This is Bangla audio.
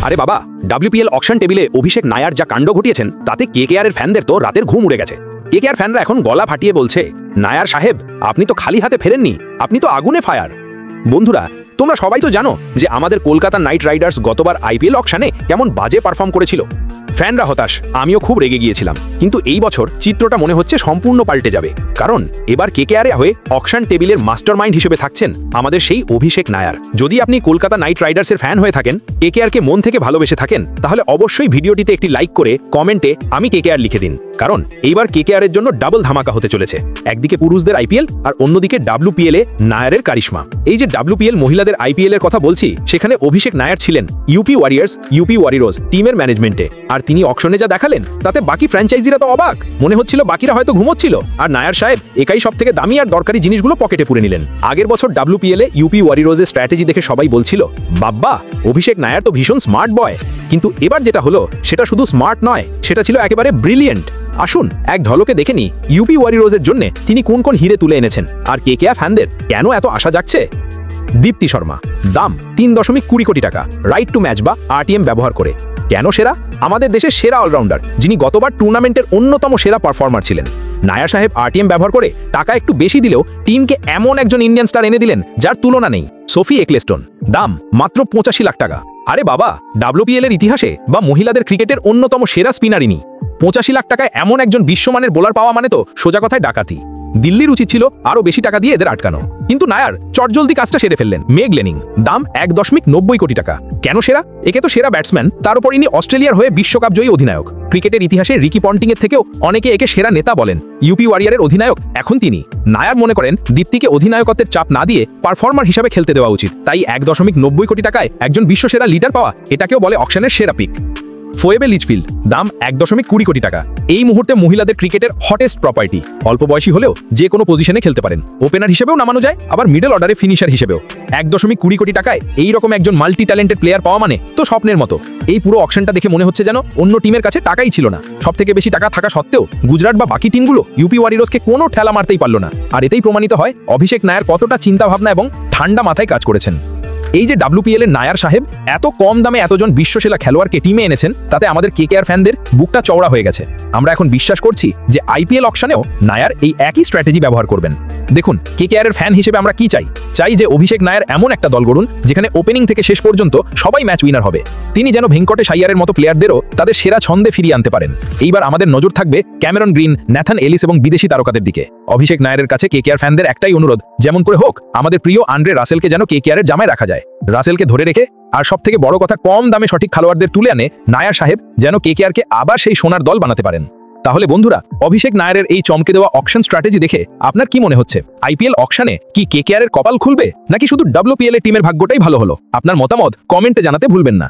আরে বাবা, WPL অকশন টেবিলে অভিষেক নায়ার যা কাণ্ড ঘটিয়েছেন তাতে KKR এর ফ্যানদের তো রাতের ঘুম উড়ে গেছে। KKR ফ্যানরা এখন গলা ফাটিয়ে বলছে, নায়ার সাহেব আপনি তো খালি হাতে ফেরেননি, আপনি তো আগুনে ফায়ার। বন্ধুরা, তোমরা সবাই তো জানো যে আমাদের কলকাতা নাইট রাইডার্স গতবার IPL অকশনে কেমন বাজে পারফর্ম করেছিল। ফ্যানরা হতাশ, আমিও খুব রেগে গিয়েছিলাম। কিন্তু এই বছর চিত্রটা মনে হচ্ছে সম্পূর্ণ পাল্টে যাবে, কারণ এবার KKR হয়ে অকশন টেবিলের মাস্টারমাইন্ড হিসেবে থাকছেন আমাদের সেই অভিষেক নায়ার। যদি আপনি কলকাতা নাইট রাইডার্সের ফ্যান হয়ে থাকেন, KKR কে মন থেকে ভালোবেসে থাকেন, তাহলে অবশ্যই ভিডিওটিতে একটি লাইক করে কমেন্টে আমি KKR লিখে দিন, কারণ এইবার KKR এর জন্য ডাবল ধামাকা হতে চলেছে। একদিকে পুরুষদের IPL আর অন্যদিকে WPL এ নায়ারের কারিশমা। এই যে WPL মহিলাদের IPL এর কথা বলছি, সেখানে অভিষেক নায়ার ছিলেন UP ওয়ারিয়ার্স UP ওয়ারিয়র্স টিমের ম্যানেজমেন্টে। আর তিনি অকশনে যা দেখালেন তাতে বাকি ফ্র্যাঞ্চাইজিরা তো অবাক, মনে হচ্ছিল বাকিরা হয়তো ঘুমোচ্ছিল, আর নায়ার সাহেব একাই সব থেকে দামি আর দরকারি জিনিসগুলো পকেটে পুরে নিলেন। আগের বছর WPL এ UP ওয়ারিয়র্সের স্ট্র্যাটেজি দেখে সবাই বলছিল, বাব্বা অভিষেক নায়ার তো ভীষণ স্মার্ট বয়। কিন্তু এবার যেটা হলো সেটা শুধু স্মার্ট নয়, সেটা ছিল একেবারে ব্রিলিয়েন্ট। আসুন এক ঝলকে দেখে নি UP ওয়ারিয়র্সের জন্য তিনি কোন কোন হিরে তুলে এনেছেন, আর KKR ফ্যানদের কেন এত আশা জাগছে। দীপ্তি শর্মা, দাম 3.20 কোটি টাকা, রাইট টু ম্যাচ বা RTM ব্যবহার করে। কেন সেরা? আমাদের দেশের সেরা অলরাউন্ডার, যিনি গতবার টুর্নামেন্টের অন্যতম সেরা পারফর্মার ছিলেন। নায়ার সাহেব RTM ব্যবহার করে টাকা একটু বেশি দিলেও টিমকে এমন একজন ইন্ডিয়ান স্টার এনে দিলেন যার তুলনা নেই, সোফি এক্লেস্টন। দাম মাত্র 85 লাখ টাকা। আরে বাবা, WPL এর ইতিহাসে বা মহিলাদের ক্রিকেটের অন্যতম সেরা স্পিনার ইনি। 85 লাখ টাকায় এমন একজন বিশ্বমানের বোলার পাওয়া মানে তো সোজা কথায় ডাকাতি। দিল্লির উচিত ছিল আরো বেশি টাকা দিয়ে এদের আটকানো, কিন্তু নায়ার চটজলদি কাজটা সেরে ফেললেন। মেগ লেনিং, দাম 1.90 কোটি টাকা। কেন সেরা? একে তো সেরা ব্যাটসম্যান, তার উপর ইনি অস্ট্রেলিয়ার হয়ে বিশ্বকাপ জয়ী অধিনায়ক। ক্রিকেটের ইতিহাসে রিকি পন্টিং এর থেকেও অনেকে একে সেরা নেতা বলেন। UP ওয়ারিয়ারের অধিনায়ক এখন তিনি। নায়ার মনে করেন দীপ্তিকে অধিনায়কত্বের চাপ না দিয়ে পারফর্মার হিসাবে খেলতে দেওয়া উচিত, তাই 1.90 কোটি টাকায় একজন বিশ্বসেরা লিডার পাওয়া, এটাকেও বলে অকশনের সেরা পিক। ফোয়েবে লিচফিল্ড, দাম 1.20 কোটি টাকা। এই মুহূর্তে মহিলাদের ক্রিকেটের হটেস্ট প্রপার্টি। অল্প বয়সী হলেও যে কোনো পজিশনে খেলতে পারেন, ওপেনার হিসেবেও নামানো যায়, আবার মিডল অর্ডারে ফিনিশার হিসেবেও। 1.20 কোটি টাকায় এই রকম একজন মাল্টি ট্যালেন্টেড প্লেয়ার পাওয়া মানে তো স্বপ্নের মতো। এই পুরো অকশনটা দেখে মনে হচ্ছে যেন অন্য টিমের কাছে টাকাই ছিল না। সব থেকে বেশি টাকা থাকা সত্ত্বেও গুজরাট বা বাকি টিমগুলো UP ওয়ারিয়র্সকে কোনো ঠেলা মারতেই পারল না। আর এতেই প্রমাণিত হয় অভিষেক নায়ার কতটা চিন্তাভাবনা এবং ঠান্ডা মাথায় কাজ করেছেন। এই যে WPL এর নায়ার সাহেব এত কম দামে এতজন বিশ্বসেরা খেলোয়াড়কে টিমে এনেছেন, তাতে আমাদের KKR ফ্যানদের বুকটা চওড়া হয়ে গেছে। আমরা এখন বিশ্বাস করছি যে IPL অকশনেও নায়ার এই একই স্ট্র্যাটেজি ব্যবহার করবেন। দেখুন, KKR এর ফ্যান হিসেবে আমরা কি চাই? চাই যে অভিষেক নায়ার এমন একটা দল গড়ুন যেখানে ওপেনিং থেকে শেষ পর্যন্ত সবাই ম্যাচ উইনার হবে। তিনি যেন ভেঙ্কটেশ আইয়ারের মতো প্লেয়ারদেরও তাদের সেরা ছন্দে ফিরিয়ে আনতে পারেন। এইবার আমাদের নজর থাকবে ক্যামেরন গ্রিন, ন্যাথান এলিস এবং বিদেশি তারকাদের দিকে। অভিষেক নায়ারের কাছে KKR ফ্যানদের একটাই অনুরোধ, যেমন করে হোক আমাদের প্রিয় আন্দ্রে রাসেলকে যেন KKR এর জামায় রাখা যায়। রাসেলকে ধরে রেখে, আর সব থেকে বড় কথা কম দামে সঠিক খেলোয়াড়দের তুলে আনে নায়ার সাহেব যেন KKR কে আবার সেই সোনার দল বানাতে পারেন। তাহলে বন্ধুরা, অভিষেক নায়ারের এই চমকে দেওয়া অকশন স্ট্র্যাটেজি দেখে আপনার কি মনে হচ্ছে? IPL অকশনে কি KKR এর কপাল খুলবে, নাকি শুধু WPL এর টিমের ভাগ্যটাই ভালো হলো? আপনার মতামত কমেন্টে জানাতে ভুলবেন না।